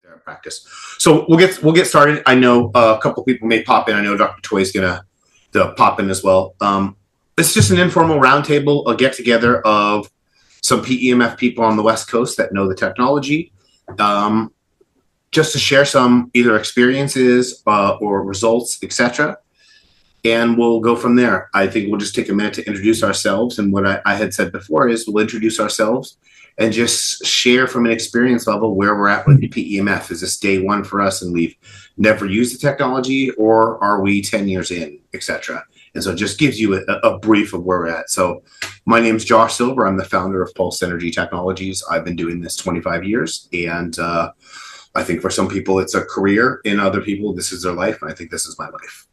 their practice. So we'll get started. I know a couple people may pop in. I know Dr. Toy is gonna pop in as well. It's just an informal roundtable, a get together of some PEMF people on the West Coast that know the technology, just to share some either experiences or results, etc. And we'll go from there. I think we'll just take a minute to introduce ourselves. And what I had said before is we'll introduce ourselves and just share from an experience level where we're at with PEMF. Is this day one for us and we've never used the technology, or are we 10 years in, etc.? And so it just gives you a brief of where we're at. So my name is Josh Silver. I'm the founder of Pulse Energy Technologies. I've been doing this 25 years. And I think for some people it's a career. In other people, this is their life. And I think this is my life.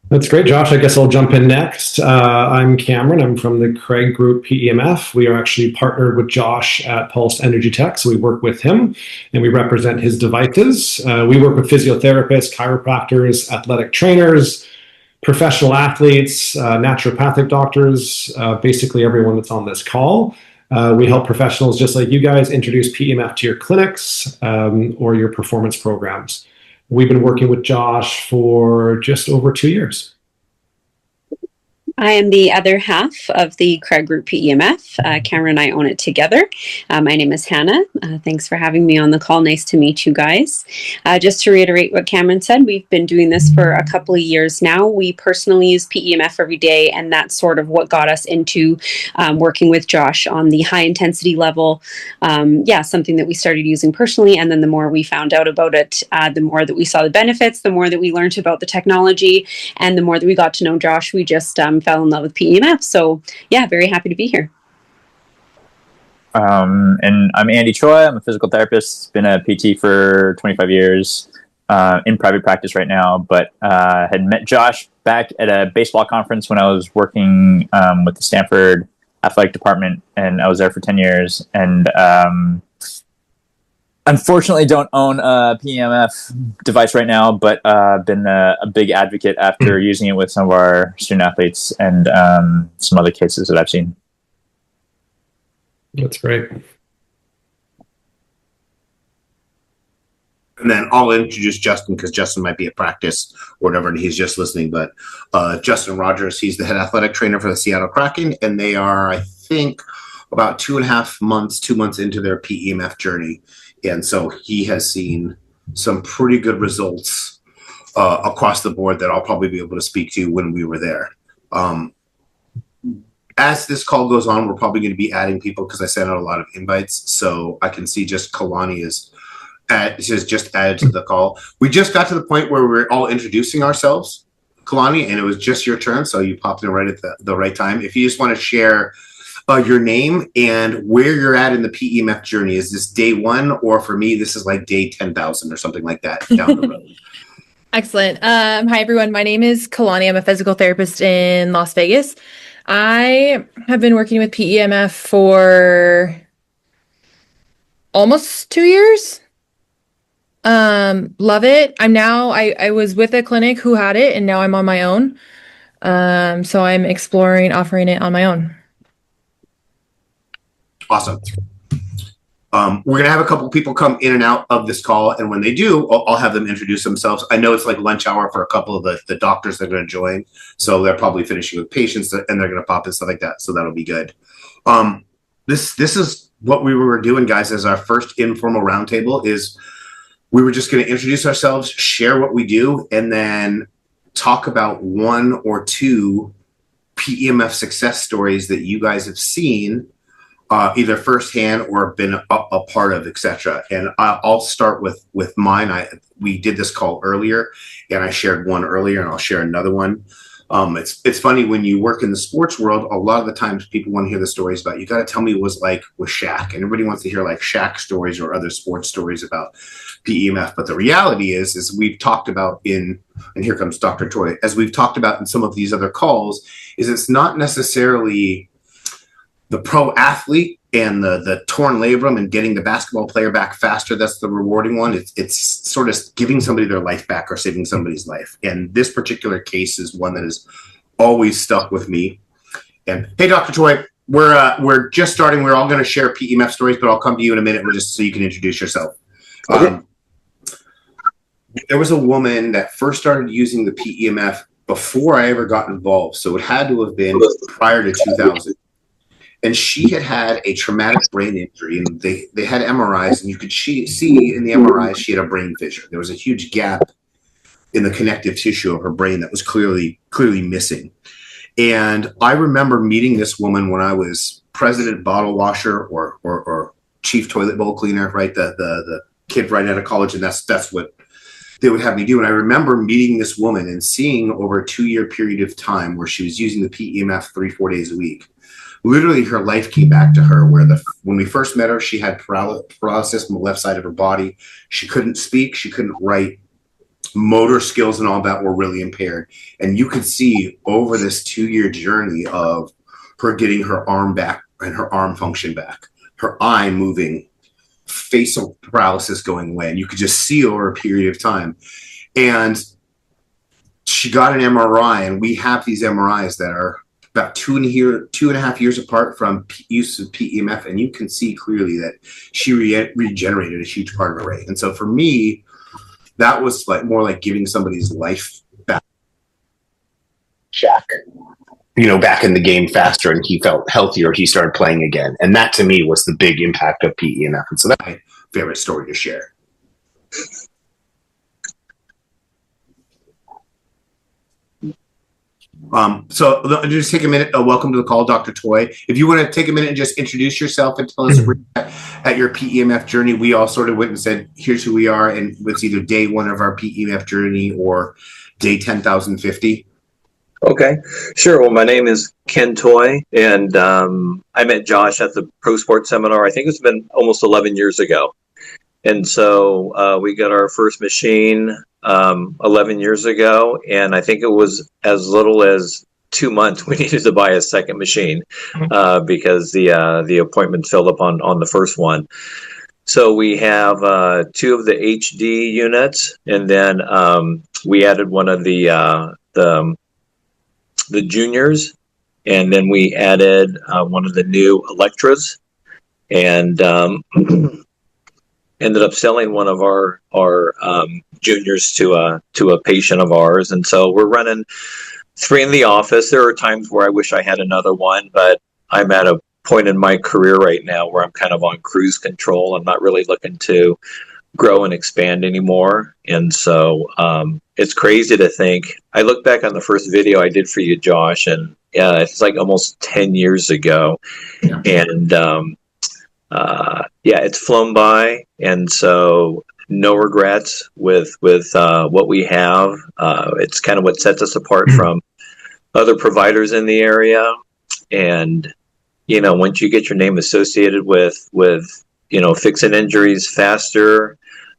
That's great, Josh. I guess I'll jump in next. I'm Cameron. I'm from the Craig Group PEMF. We are actually partnered with Josh at Pulse Energy Tech, so we work with him and we represent his devices. We work with physiotherapists, chiropractors, athletic trainers, professional athletes, naturopathic doctors, basically everyone that's on this call. We help professionals just like you guys introduce PEMF to your clinics or your performance programs. We've been working with Josh for just over 2 years. I am the other half of the Craig Group PEMF. Cameron and I own it together. My name is Hannah. Thanks for having me on the call. Nice to meet you guys. Just to reiterate what Cameron said, we've been doing this for a couple of years now. We personally use PEMF every day, and that's sort of what got us into working with Josh on the high intensity level. Something that we started using personally, and then the more we found out about it, the more that we saw the benefits, the more that we learned about the technology, and the more that we got to know Josh, we just fell in love with PEMF. So yeah, very happy to be here. And I'm Andy Choi. I'm a physical therapist. Been a PT for 25 years in private practice right now, but had met Josh back at a baseball conference when I was working with the Stanford athletic department, and I was there for 10 years. And unfortunately don't own a PEMF device right now, but been a big advocate after using it with some of our student athletes and some other cases that I've seen. That's great. And then I'll introduce Justin because Justin might be at practice or whatever, and he's just listening. But Justin Rogers, he's the head athletic trainer for the Seattle Kraken, and they are, I think, about 2.5 months, 2 months into their PEMF journey. And so he has seen some pretty good results across the board that I'll probably be able to speak to when we were there. As this call goes on, we're probably going to be adding people because I sent out a lot of invites. So I can see just Kalani is just added to the call. We just got to the point where we're all introducing ourselves, Kalani, and it was just your turn. So you popped in right at the right time. If you just want to share your name and where you're at in the PEMF journey. Is this day one, or for me, this is like day 10,000 or something like that down the road? Excellent. Hi, everyone. My name is Kalani. I'm a physical therapist in Las Vegas. I have been working with PEMF for almost 2 years. Love it. I was with a clinic who had it, and now I'm on my own. So I'm exploring offering it on my own. Awesome. We're going to have a couple people come in and out of this call, and when they do, I'll have them introduce themselves. I know it's like lunch hour for a couple of the doctors that are going to join, so they're probably finishing with patients, and they're going to pop and stuff like that, so that'll be good. This is what we were doing, guys, as our first informal roundtable. Is we were just going to introduce ourselves, share what we do, and then talk about 1 or 2 PEMF success stories that you guys have seen either firsthand or been a part of, etc. And I'll start with mine. We did this call earlier, and I shared one earlier, and I'll share another one. It's funny when you work in the sports world. A lot of the times, people want to hear the stories about. You got to tell me what it was like with Shaq, and everybody wants to hear like Shaq stories or other sports stories about PEMF. But the reality is we've talked about and here comes Dr. Toy, as we've talked about in some of these other calls, is it's not necessarily the pro athlete and the torn labrum and getting the basketball player back faster. That's the rewarding one. It's sort of giving somebody their life back or saving somebody's life. And this particular case is one that has always stuck with me. And hey, Dr. Toy, we're just starting. We're all going to share PEMF stories, but I'll come to you in a minute. We're just so you can introduce yourself. Okay. There was a woman that first started using the PEMF before I ever got involved, so it had to have been prior to 2000. And she had had a traumatic brain injury, and they had MRIs, and you could see in the MRIs she had a brain fissure. There was a huge gap in the connective tissue of her brain that was clearly missing. And I remember meeting this woman when I was president bottle washer or chief toilet bowl cleaner, right? The kid right out of college, and that's what they would have me do. And I remember meeting this woman and seeing over a 2-year period of time where she was using the PEMF 3-4 days a week. Literally, her life came back to her. When we first met her, she had paralysis on the left side of her body. She couldn't speak. She couldn't write. Motor skills and all that were really impaired. And you could see over this 2-year journey of her getting her arm back and her arm function back, her eye moving, facial paralysis going away. And you could just see over a period of time. And she got an MRI, and we have these MRIs that are about 2.5 years apart from use of PEMF. And you can see clearly that she regenerated a huge part of her brain. And so for me, that was more like giving somebody's life back. Jack, back in the game faster, and he felt healthier. He started playing again. And that to me was the big impact of PEMF. And so that's my favorite story to share. So just take a minute. Welcome to the call, Dr. Toy. If you want to take a minute and just introduce yourself and tell us where you're at your PEMF journey. We all sort of went and said, here's who we are. And it's either day 1 of our PEMF journey or day 10,050. Okay, sure. Well, my name is Ken Toy, and I met Josh at the Pro Sports Seminar. I think it's been almost 11 years ago. And so we got our first machine 11 years ago, and I think it was as little as 2 months we needed to buy a second machine because the appointment filled up on the first one. So we have 2 of the HD units, and then we added one of the juniors, and then we added one of the new Electras, and ended up selling one of our juniors to a patient of ours. And so we're running 3 in the office. There are times where I wish I had another one, but I'm at a point in my career right now where I'm kind of on cruise control. I'm not really looking to grow and expand anymore. And so it's crazy to think. I look back on the first video I did for you, Josh, and it's like almost 10 years ago. Yeah. And it's flown by, and so no regrets with what we have. It's kind of what sets us apart from other providers in the area. And once you get your name associated with fixing injuries faster.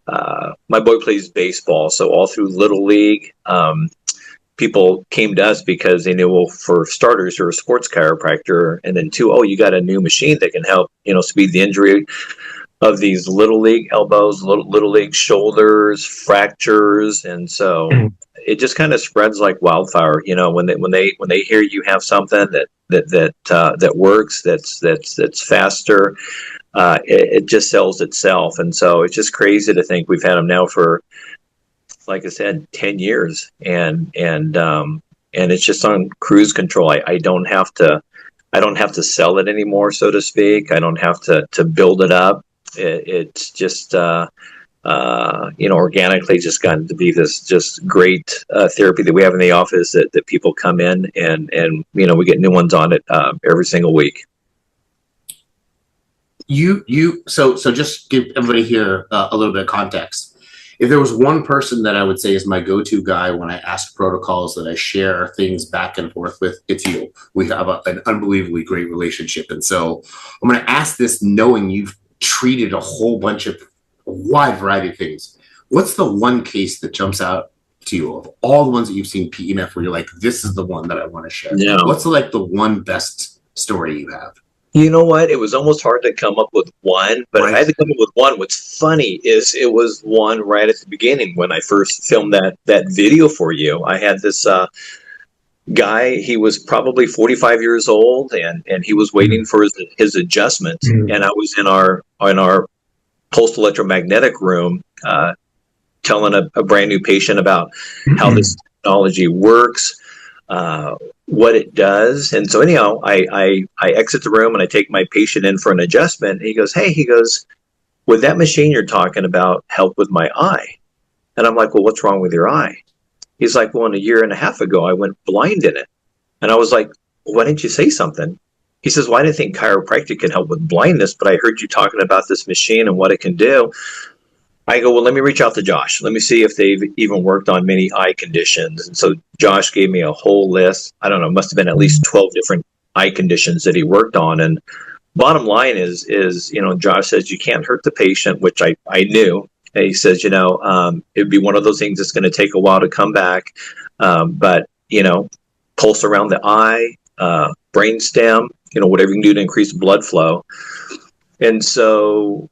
My boy plays baseball, so all through Little League, people came to us because they knew, well, for starters, you're a sports chiropractor, and then 2, you got a new machine that can help, speed the injury of these Little League elbows, Little League shoulders, fractures, and so it just kind of spreads like wildfire. When they hear you have something that works, that's faster, it just sells itself. And so it's just crazy to think we've had them now for, like I said, 10 years, and it's just on cruise control. I don't have to sell it anymore, so to speak. I don't have to build it up. It's just organically just gotten to be this just great therapy that we have in the office that people come in and we get new ones on it every single week. So just give everybody here a little bit of context. If there was one person that I would say is my go-to guy when I ask protocols, that I share things back and forth with, it's you. We have an unbelievably great relationship. And so I'm going to ask this knowing you've treated a wide variety of things. What's the one case that jumps out to you of all the ones that you've seen PEMF where you're like, this is the one that I want to share? Yeah. What's the one best story you have? You know what? It was almost hard to come up with one, but right. If I had to come up with one, what's funny is it was one right at the beginning when I first filmed that video for you. I had this guy. He was probably 45 years old, and he was waiting for his adjustment. And I was in our pulsed electromagnetic room, telling a brand new patient about how this technology works, what it does. And so anyhow, I exit the room and I take my patient in for an adjustment. And he goes, "Hey," he goes, "would that machine you're talking about help with my eye?" And I'm like, "Well, what's wrong with your eye?" He's like, "Well, a year and a half ago, I went blind in it." And I was like, "Why didn't you say something?" He says, "Well, I didn't think chiropractic can help with blindness, but I heard you talking about this machine and what it can do." I go, "Well, let me reach out to Josh. Let me see if they've even worked on many eye conditions." And so Josh gave me a whole list. I don't know, must have been at least 12 different eye conditions that he worked on. And bottom line is, Josh says you can't hurt the patient, which I knew. And he says, it'd be one of those things that's going to take a while to come back. But, pulse around the eye, brain stem, whatever you can do to increase blood flow. And so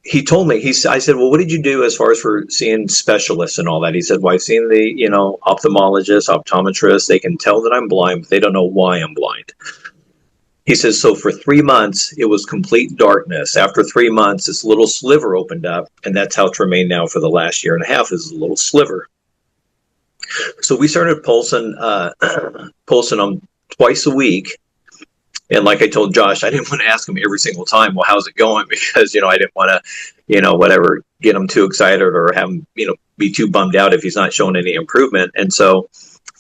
he told me, I said, "Well, what did you do as far as for seeing specialists and all that?" He said, "Well, I've seen the, ophthalmologist, optometrist. They can tell that I'm blind, but they don't know why I'm blind." He says, "So for 3 months, it was complete darkness. After 3 months, this little sliver opened up, and that's how it's remained now for the last year and a half, is a little sliver." So we started pulsing them twice a week. And like I told Josh, I didn't want to ask him every single time, "Well, how's it going?" Because, I didn't want to, get him too excited or have him, be too bummed out if he's not showing any improvement. And so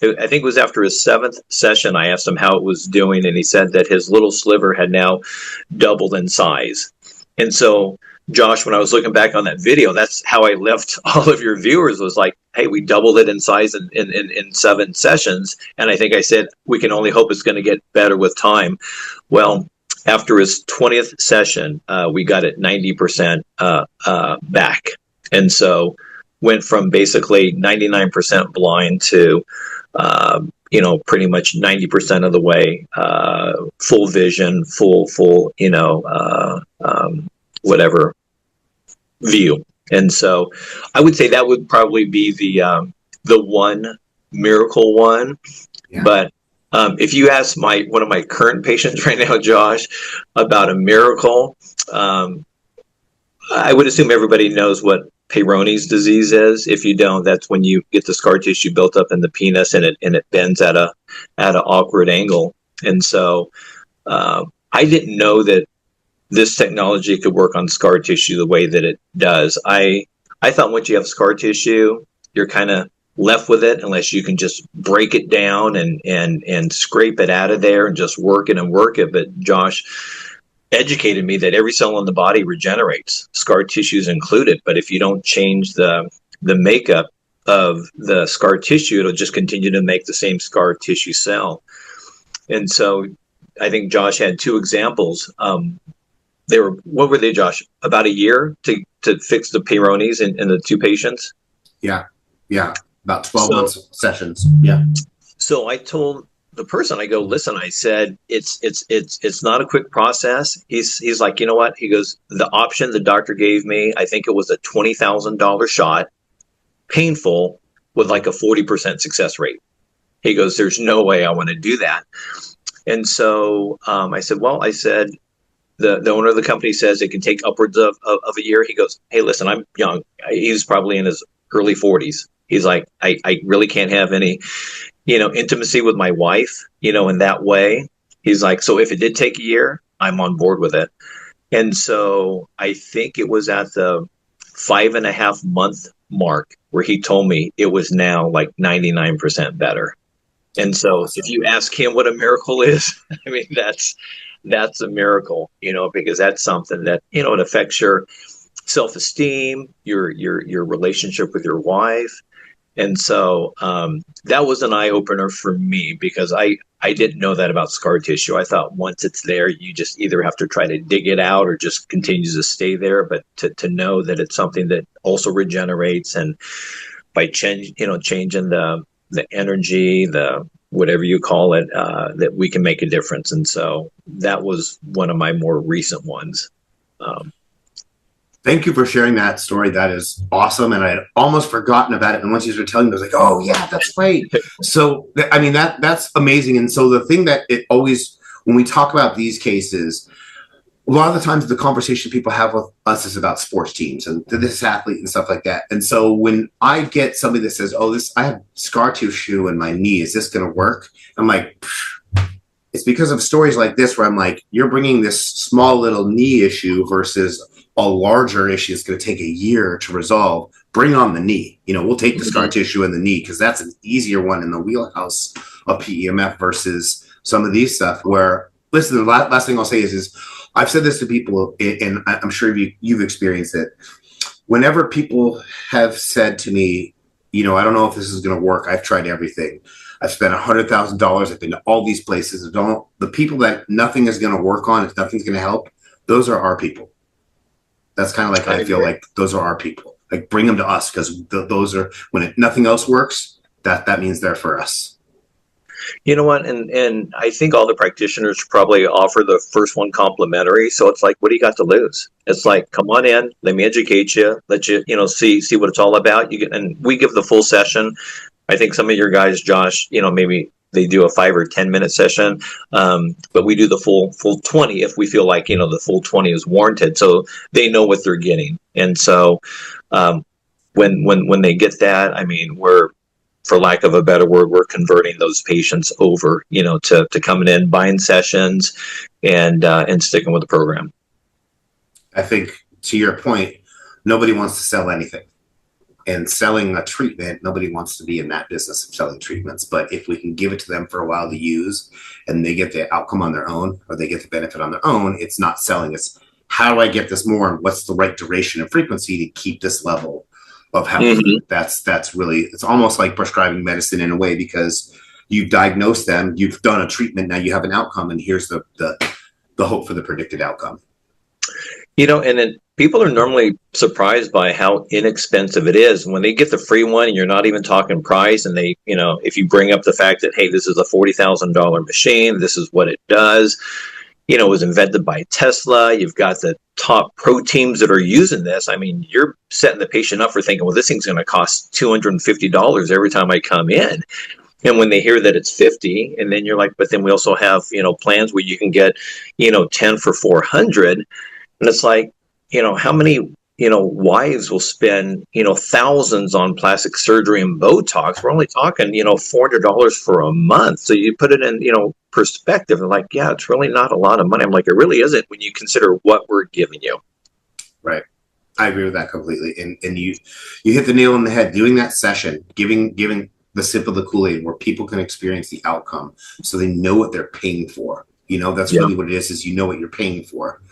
I think it was after his 7th session, I asked him how it was doing. And he said that his little sliver had now doubled in size. And so, Josh, when I was looking back on that video, that's how I left all of your viewers, was like, "Hey, we doubled it in size in 7 sessions." And I think I said, "We can only hope it's going to get better with time." Well, after his 20th session, we got it 90% back. And so went from basically 99% blind to, pretty much 90% of the way, full vision, full, whatever view. And so I would say that would probably be the one miracle one. Yeah. But if you ask one of my current patients right now, Josh, about a miracle, I would assume everybody knows what Peyronie's disease is. If you don't, that's when you get the scar tissue built up in the penis and it bends at an awkward angle. And so I didn't know that this technology could work on scar tissue the way that it does. I thought once you have scar tissue, you're kind of left with it unless you can just break it down and scrape it out of there and just work it. But Josh educated me that every cell in the body regenerates, scar tissues included. But if you don't change the makeup of the scar tissue, it'll just continue to make the same scar tissue cell. And so I think Josh had 2 examples. What were they, Josh? About a year to fix the Peyronie's in the 2 patients? Yeah. About 12 months sessions. Yeah. So I told the person, I go, "Listen," I said, it's not a quick process. He's like, "You know what?" He goes, "The option the doctor gave me, I think it was a $20,000 shot, painful, with like a 40% success rate." He goes, "There's no way I want to do that." And so I said, the owner of the company says it can take upwards of a year. He goes, "Hey, listen, I'm young." He's probably in his early 40s. He's like, I really can't have any, intimacy with my wife, in that way. He's like, "So if it did take a year, I'm on board with it." And so I think it was at the 5.5 month mark where he told me it was now like 99% better. And so if you ask him what a miracle is, I mean, that's a miracle, because that's something that, it affects your self-esteem, your relationship with your wife. And so that was an eye-opener for me, because I didn't know that about scar tissue. I thought once it's there, you just either have to try to dig it out or just continues to stay there. But to know that it's something that also regenerates, and by changing the energy, the whatever you call it, that we can make a difference. And so that was one of my more recent ones. Thank you for sharing that story. That is awesome. And I had almost forgotten about it. And once you started telling me, I was like, oh yeah, that's right. So, I mean, that's amazing. And so the thing that it always, when we talk about these cases, a lot of the times the conversation people have with us is about sports teams and this athlete and stuff like that. And so when I get somebody that says, oh, I have scar tissue in my knee, is this going to work? I'm like, it's because of stories like this where I'm like, you're bringing this small little knee issue versus a larger issue that's going to take a year to resolve. Bring on the knee. We'll take the scar tissue in the knee because that's an easier one in the wheelhouse of PEMF versus some of these stuff where, listen, the last thing I'll say is I've said this to people, and I'm sure you've experienced it. Whenever people have said to me, I don't know if this is going to work. I've tried everything. I've spent $100,000. I've been to all these places. The people that nothing is going to work on, if nothing's going to help, those are our people. That's kind of like I feel like those are our people. Like bring them to us because those are when nothing else works. That means they're for us. You know what? And I think all the practitioners probably offer the first one complimentary. So it's like, what do you got to lose? It's like, come on in, let me educate you, let you, see what it's all about. And we give the full session. I think some of your guys, Josh, maybe they do a 5 or 10 minute session, but we do the full 20 if we feel like the full 20 is warranted, so they know what they're getting. And so when they get that, I mean, we're, for lack of a better word, we're converting those patients over, to coming in, buying sessions, and sticking with the program. I think to your point, nobody wants to sell anything. And selling a treatment, nobody wants to be in that business of selling treatments. But if we can give it to them for a while to use and they get the outcome on their own or they get the benefit on their own, it's not selling. It's how do I get this more and what's the right duration and frequency to keep this level of health? Mm-hmm. That's really, it's almost like prescribing medicine in a way because you've diagnosed them, you've done a treatment, now you have an outcome, and here's the hope for the predicted outcome. And then people are normally surprised by how inexpensive it is when they get the free one and you're not even talking price. And they, if you bring up the fact that, hey, this is a $40,000 machine, this is what it does, it was invented by Tesla. You've got the top pro teams that are using this. I mean, you're setting the patient up for thinking, well, this thing's going to cost $250 every time I come in. And when they hear that it's 50, and then you're like, but then we also have, plans where you can get, 10 for 400. And it's like, how many, wives will spend, thousands on plastic surgery and Botox? We're only talking, $400 for a month. So you put it in, perspective and like, yeah, it's really not a lot of money. I'm like, it really isn't when you consider what we're giving you. Right. I agree with that completely. And you hit the nail on the head doing that session, giving the sip of the Kool-Aid where people can experience the outcome so they know what they're paying for. That's really what it is what you're paying for.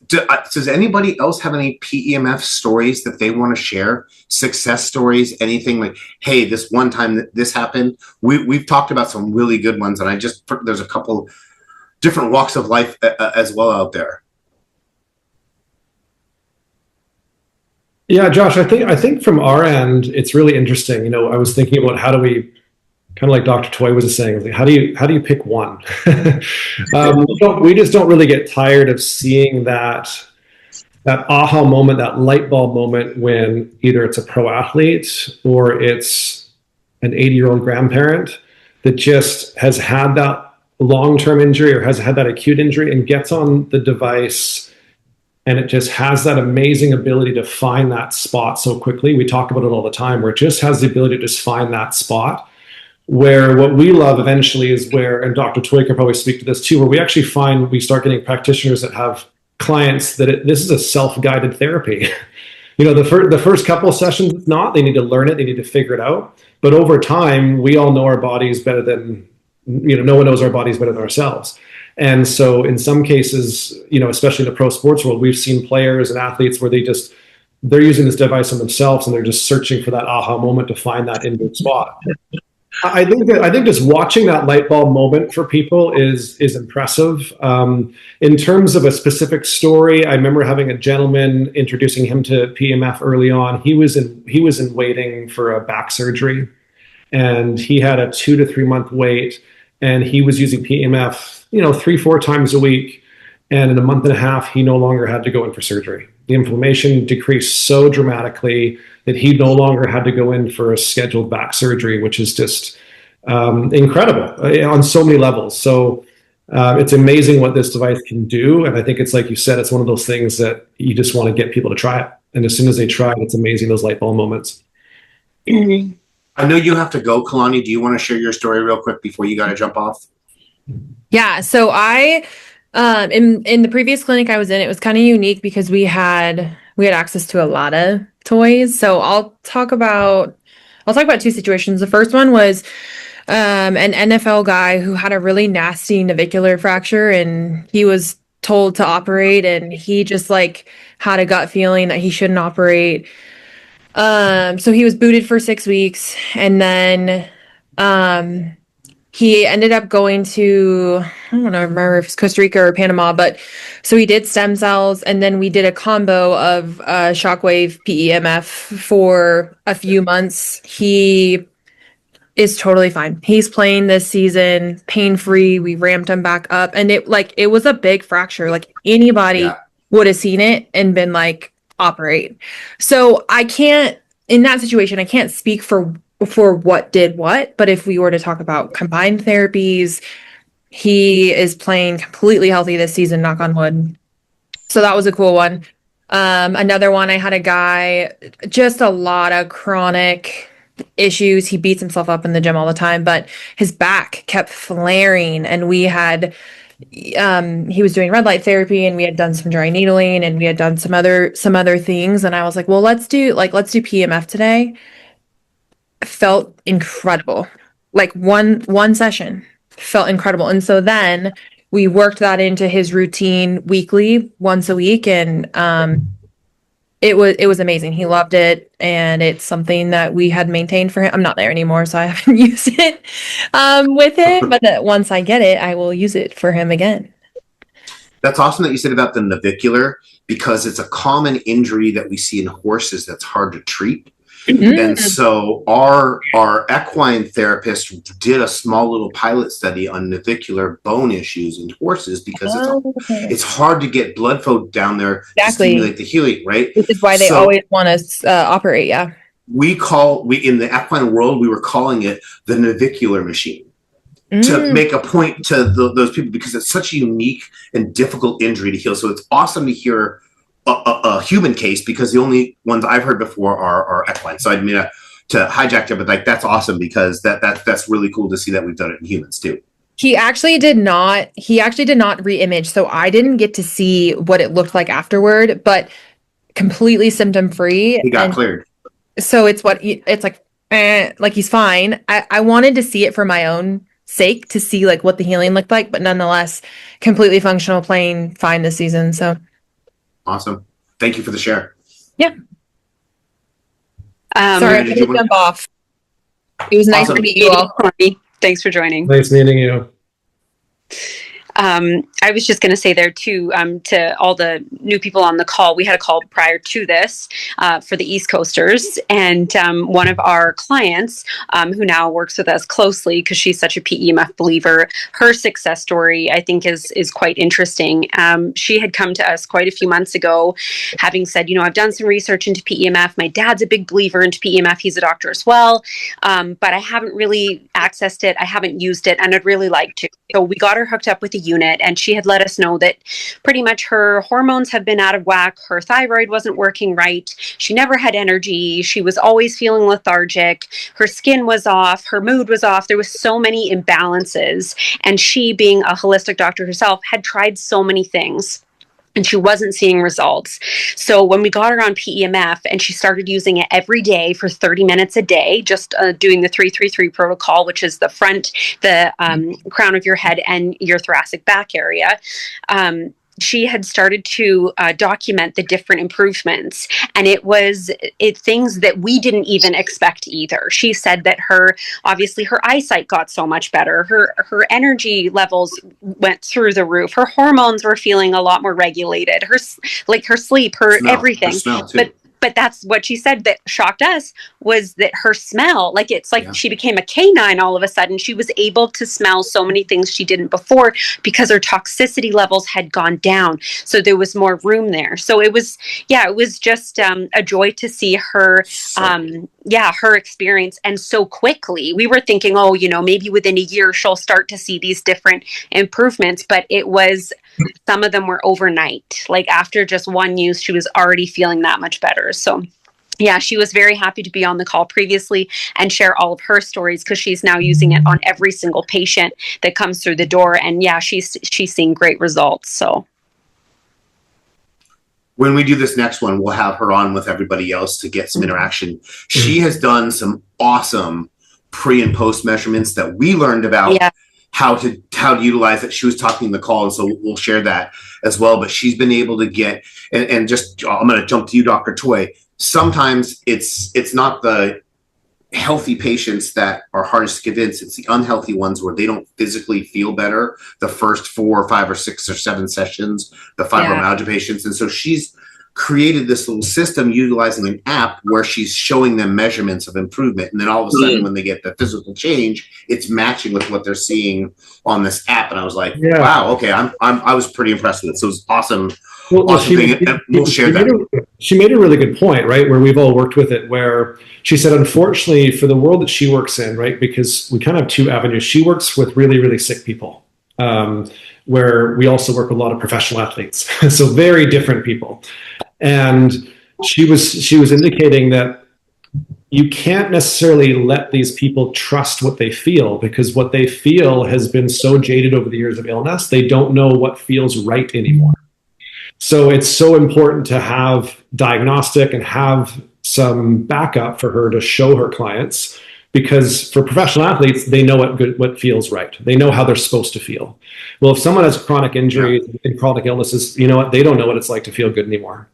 Does anybody else have any PEMF stories that they want to share? Success stories, anything like, hey, this one time that this happened? We've talked about some really good ones, and there's a couple different walks of life as well out there. Yeah, Josh, I think from our end, it's really interesting. I was thinking about how do we, kind of like Dr. Toy was saying, like, how do you pick one? We just don't really get tired of seeing that aha moment, that light bulb moment when either it's a pro athlete or it's an 80-year-old grandparent that just has had that long-term injury or has had that acute injury and gets on the device, and it just has that amazing ability to find that spot so quickly. We talk about it all the time, where it just has the ability to just find that spot. Where what we love eventually is where, and Dr. Toy could probably speak to this too, where we actually find we start getting practitioners that have clients that this is a self-guided therapy. The first couple of sessions, it's not. They need to learn it. They need to figure it out. But over time, we all know our bodies better than, no one knows our bodies better than ourselves. And so in some cases, especially in the pro sports world, we've seen players and athletes where they're using this device on themselves and they're just searching for that aha moment to find that injured spot. I think just watching that light bulb moment for people is impressive. In terms of a specific story, I remember having a gentleman introducing him to PEMF early on. He was in waiting for a back surgery, and he had a 2 to 3 month wait, and he was using PEMF, 3-4 times a week. And in a month and a half, he no longer had to go in for surgery. The inflammation decreased so dramatically that he no longer had to go in for a scheduled back surgery, which is just incredible on so many levels. So it's amazing what this device can do. And I think it's like you said, it's one of those things that you just want to get people to try it. And as soon as they try it, it's amazing, those light bulb moments. I know you have to go, Kalani. Do you want to share your story real quick before you got to jump off? Yeah, so I in the previous clinic I was in, it was kind of unique because we had access to a lot of toys. So I'll talk about two situations. The first one was an NFL guy who had a really nasty navicular fracture, and he was told to operate, and he just like had a gut feeling that he shouldn't operate. So he was booted for 6 weeks, and then he ended up going to, I don't know, remember if it's Costa Rica or Panama, but so he did stem cells, and then we did a combo of shockwave PEMF for a few months. He is totally fine. He's playing this season pain-free. We ramped him back up, and it was a big fracture. Like anybody would have seen it and been like, operate. So in that situation, I can't speak for what did what, but if we were to talk about combined therapies, he is playing completely healthy this season, knock on wood. So that was a cool one. Another one, I had a guy, just a lot of chronic issues. He beats himself up in the gym all the time, but his back kept flaring, and we had he was doing red light therapy, and we had done some dry needling, and we had done some other things, and I was like, well, let's do PEMF today. Felt incredible. Like one session felt incredible. And so then we worked that into his routine weekly, once a week, and it was amazing. He loved it, and it's something that we had maintained for him. I'm not there anymore, so I haven't used it with him, but once I get it, I will use it for him again. That's awesome that you said about the navicular, because it's a common injury that we see in horses that's hard to treat. And so our equine therapist did a small little pilot study on navicular bone issues in horses, because it's hard to get blood flow down there to stimulate the healing, right? Which is why they always want us operate, yeah. We in the equine world, we were calling it the navicular machine. To make a point to those people, because it's such a unique and difficult injury to heal. So it's awesome to hear a human case, because the only ones I've heard before are equine. So I mean to hijack it, but like that's awesome, because that's really cool to see that we've done it in humans too. He actually did not re-image, so I didn't get to see what it looked like afterward, but completely symptom free. He got cleared. So it's like he's fine. I wanted to see it for my own sake, to see like what the healing looked like, but nonetheless completely functional, playing fine this season. So awesome. Thank you for the share. Yeah. Sorry, I had to jump off. It was nice to meet you all. Thanks for joining. Nice meeting you. I was just going to say there too, to all the new people on the call, we had a call prior to this for the East Coasters, and one of our clients who now works with us closely, because she's such a PEMF believer, her success story I think is quite interesting. She had come to us quite a few months ago, having said, I've done some research into PEMF. My dad's a big believer into PEMF. He's a doctor as well, but I haven't really accessed it. I haven't used it, and I'd really like to. So we got her hooked up with a unit, and she had let us know that pretty much her hormones have been out of whack. Her thyroid wasn't working right. She never had energy. She was always feeling lethargic. Her skin was off. Her mood was off. There was so many imbalances. And she, being a holistic doctor herself, had tried so many things, and she wasn't seeing results. So when we got her on PEMF, and she started using it every day for 30 minutes a day, just doing the 3-3-3 protocol, which is the front, the crown of your head, and your thoracic back area, she had started to document the different improvements, and it things that we didn't even expect either. She said that obviously her eyesight got so much better. Her energy levels went through the roof. Her hormones were feeling a lot more regulated. Her sleep, her everything. Her smell too. but that's what she said that shocked us, was that her smell, like it's like Yeah. she became a canine all of a sudden. She was able to smell so many things she didn't before because her toxicity levels had gone down. So there was more room there. So it was just a joy to see her, her experience, and so quickly. We were thinking, oh, maybe within a year she'll start to see these different improvements, but it was, some of them were overnight. Like after just one use, she was already feeling that much better. So yeah, she was very happy to be on the call previously and share all of her stories, because she's now using it on every single patient that comes through the door. And yeah, she's seeing great results. So when we do this next one, we'll have her on with everybody else to get some interaction. She has done some awesome pre and post measurements that we learned about how to utilize it. She was talking in the call, and so we'll share that as well. But she's been able to get, and just, I'm going to jump to you, Dr. Toy. Sometimes it's not the healthy patients that are hardest to convince. It's the unhealthy ones where they don't physically feel better the first 4 or 5 or 6 or 7 sessions, the fibromyalgia patients. And so she's created this little system utilizing an app where she's showing them measurements of improvement. And then all of a sudden, when they get the physical change, it's matching with what they're seeing on this app. And I was like, wow, okay, I was pretty impressed with it. So it was awesome. We'll share that. She made a really good point, right? Where we've all worked with it, where she said, unfortunately, for the world that she works in, right, because we kind of have 2 avenues. She works with really, really sick people, where we also work with a lot of professional athletes. So very different people. And she was indicating that you can't necessarily let these people trust what they feel, because what they feel has been so jaded over the years of illness, they don't know what feels right anymore. So it's so important to have diagnostic and have some backup for her to show her clients, because for professional athletes, they know what feels right. They know how they're supposed to feel. Well, if someone has chronic injuries and chronic illnesses, you know what? They don't know what it's like to feel good anymore.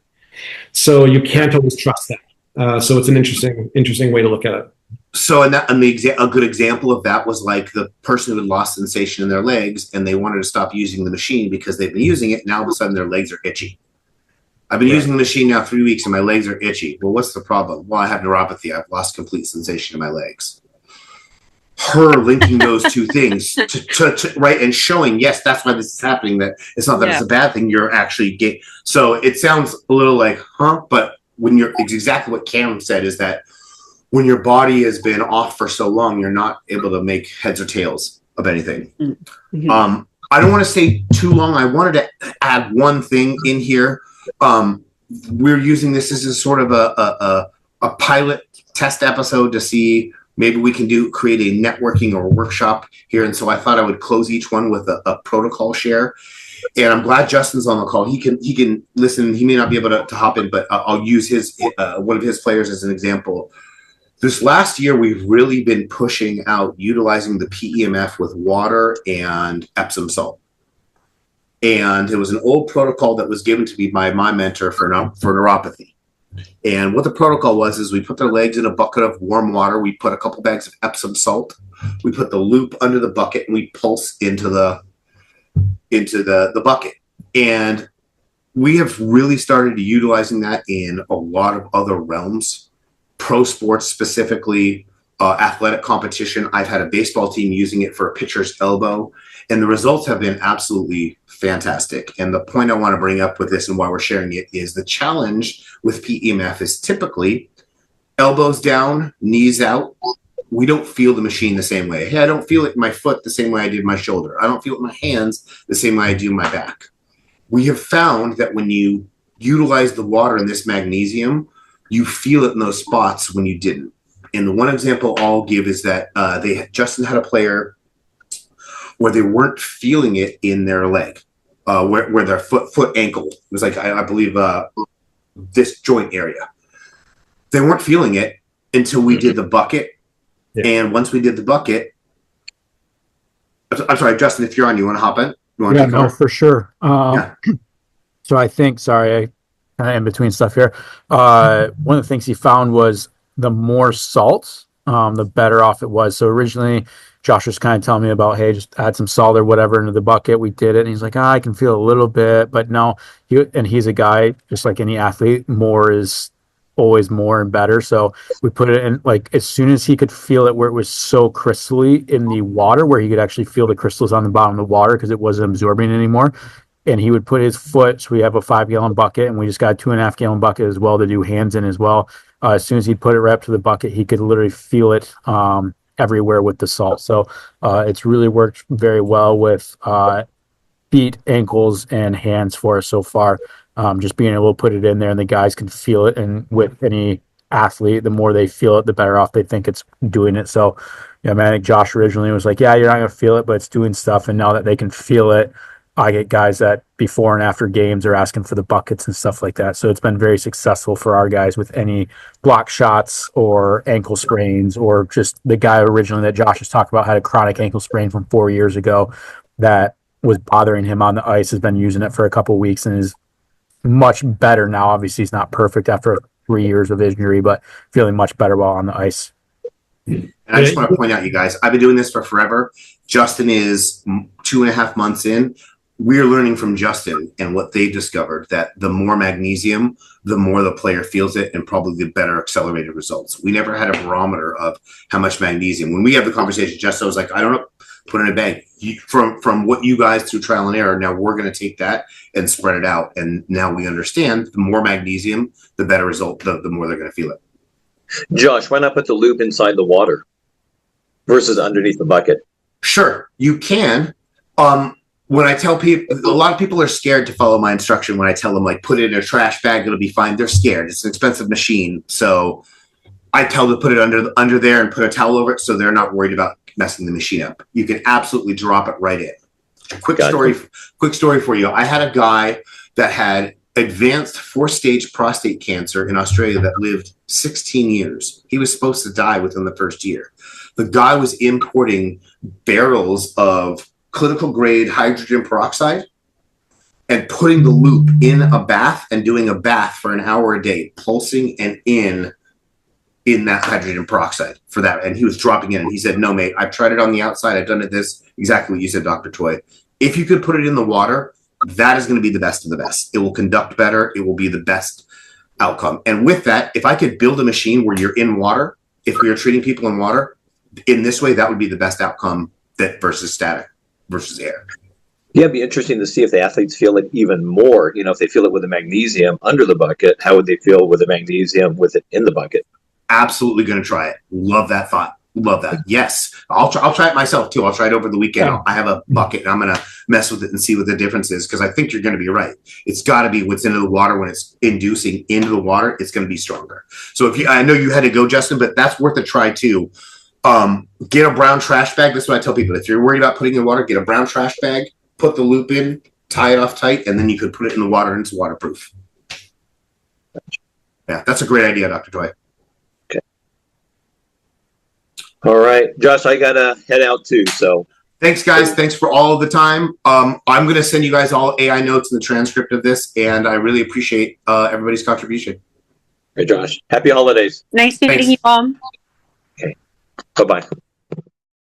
So you can't always trust that. So it's an interesting way to look at it. So, a good example of that was like the person who had lost sensation in their legs, and they wanted to stop using the machine because they've been using it. Now all of a sudden their legs are itchy. I've been using the machine now 3 weeks and my legs are itchy. Well, what's the problem? Well, I have neuropathy. I've lost complete sensation in my legs. Her linking those 2 things to right, and showing, yes, that's why this is happening. That it's not that it's a bad thing. You're actually gay. So it sounds a little like, but when it's exactly what Cam said, is that when your body has been off for so long, you're not able to make heads or tails of anything. Mm-hmm. I don't want to say too long. I wanted to add one thing in here. We're using this as a sort of a pilot test episode to see maybe we can create a networking or a workshop here. And so I thought I would close each one with a protocol share. And I'm glad Justin's on the call. He can listen. He may not be able to hop in, but I'll use one of his players as an example. This last year, we've really been pushing out utilizing the PEMF with water and Epsom salt. And it was an old protocol that was given to me by my mentor for neuropathy. And what the protocol was is we put their legs in a bucket of warm water. We put a couple bags of Epsom salt. We put the loop under the bucket, and we pulse into the bucket. And we have really started utilizing that in a lot of other realms. Pro sports, specifically athletic competition. I've had a baseball team using it for a pitcher's elbow, and the results have been absolutely fantastic. And the point I want to bring up with this and why we're sharing it is the challenge with PEMF is typically elbows down, knees out. We don't feel the machine the same way. Hey, I don't feel it in my foot the same way I did my shoulder. I don't feel it in my hands the same way I do my back. We have found that when you utilize the water and this magnesium, you feel it in those spots when you didn't. And the one example I'll give is that Justin had a player where they weren't feeling it in their leg, where their foot ankle was like, I believe this joint area. They weren't feeling it until we did the bucket. Yeah. And once we did the bucket, I'm sorry, Justin, if you're on, you want to hop in? No, for sure. So I think, sorry, I in between stuff here. One of the things he found was the more salt, the better off it was. So originally, Josh was kind of telling me about, hey, just add some salt or whatever into the bucket. We did it, and he's like, I can feel a little bit, but no. He's a guy just like any athlete. More is always more and better. So we put it in, like, as soon as he could feel it, where it was so crystally in the water, where he could actually feel the crystals on the bottom of the water because it wasn't absorbing anymore. And he would put his foot. So we have a 5-gallon bucket, and we just got a 2.5-gallon bucket as well to do hands in as well. As soon as he put it right up to the bucket, he could literally feel it everywhere with the salt. So it's really worked very well with feet, ankles, and hands for us so far. Just being able to put it in there and the guys can feel it. And with any athlete, the more they feel it, the better off they think it's doing it. So, yeah, man, I think Josh originally was like, yeah, you're not going to feel it, but it's doing stuff. And now that they can feel it, I get guys that before and after games are asking for the buckets and stuff like that. So it's been very successful for our guys with any block shots or ankle sprains, or just the guy originally that Josh has talked about had a chronic ankle sprain from 4 years ago that was bothering him on the ice, has been using it for a couple of weeks and is much better now. Obviously, he's not perfect after 3 years of injury, but feeling much better while on the ice. And I just want to point out, you guys, I've been doing this for forever. Justin is 2.5 months in. We're learning from Justin and what they've discovered, that the more magnesium, the more the player feels it, and probably the better accelerated results. We never had a barometer of how much magnesium. When we have the conversation, Justin was like, I don't know, put it in a bag. From what you guys through trial and error, now we're going to take that and spread it out. And now we understand the more magnesium, the better result, the more they're going to feel it. Josh, why not put the loop inside the water versus underneath the bucket? Sure, you can. When I tell people, a lot of people are scared to follow my instruction when I tell them, like, put it in a trash bag, it'll be fine. They're scared. It's an expensive machine. So I tell them to put it under there and put a towel over it so they're not worried about messing the machine up. You can absolutely drop it right in. Quick story for you. I had a guy that had advanced 4-stage prostate cancer in Australia that lived 16 years. He was supposed to die within the first year. The guy was importing barrels of clinical grade hydrogen peroxide and putting the loop in a bath and doing a bath for an hour a day, pulsing and in that hydrogen peroxide for that. And he was dropping in, and he said, no, mate, I've tried it on the outside. I've done it exactly what you said, Dr. Toy. If you could put it in the water, that is going to be the best of the best. It will conduct better. It will be the best outcome. And with that, if I could build a machine where you're in water, if we are treating people in water in this way, that would be the best outcome versus static versus air. Yeah, it'd be interesting to see if the athletes feel it even more. You know, if they feel it with the magnesium under the bucket, how would they feel with the magnesium with it in the bucket? Absolutely going to try it. Love that thought. Love that. Yes. I'll try it myself too. I'll try it over the weekend. Yeah. I have a bucket and I'm going to mess with it and see what the difference is, because I think you're going to be right. It's got to be what's into the water. When it's inducing into the water, it's going to be stronger. So I know you had to go, Justin, but that's worth a try too. Get a brown trash bag. That's what I tell people. If you're worried about putting it in water, get a brown trash bag, put the loop in, tie it off tight, and then you could put it in the water and it's waterproof. Yeah, that's a great idea, Dr. Toy. Okay. All right, Josh, I gotta head out too. So thanks, guys. Thanks for all of the time. I'm going to send you guys all AI notes and the transcript of this, and I really appreciate everybody's contribution. Hey, Josh, happy holidays. Nice meeting you all. Okay. Bye-bye.